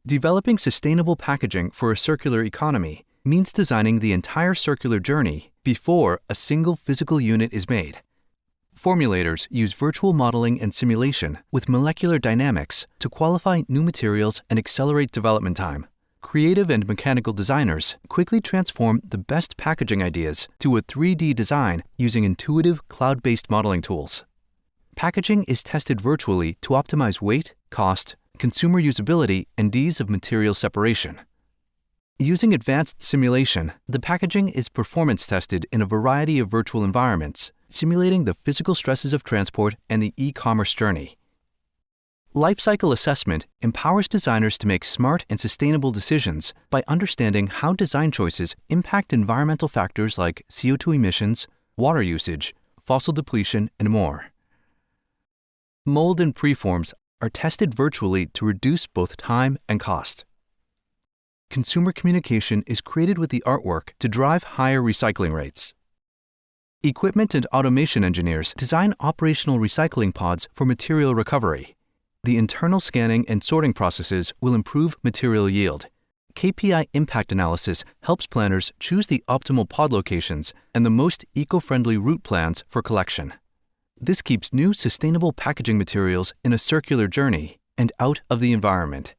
Developing sustainable packaging for a circular economy means designing the entire circular journey before a single physical unit is made. Formulators use virtual modeling and simulation with molecular dynamics to qualify new materials and accelerate development time. Creative and mechanical designers quickly transform the best packaging ideas to a 3D design using intuitive cloud-based modeling tools. Packaging is tested virtually to optimize weight, cost, consumer usability, and ease of material separation. Using advanced simulation, the packaging is performance tested in a variety of virtual environments, simulating the physical stresses of transport and the e-commerce journey. Lifecycle assessment empowers designers to make smart and sustainable decisions by understanding how design choices impact environmental factors like CO2 emissions, water usage, fossil depletion, and more. Mold and preforms are tested virtually to reduce both time and cost. Consumer communication is created with the artwork to drive higher recycling rates. Equipment and automation engineers design operational recycling pods for material recovery. The internal scanning and sorting processes will improve material yield. KPI impact analysis helps planners choose the optimal pod locations and the most eco-friendly route plans for collection. This keeps new sustainable packaging materials in a circular journey and out of the environment.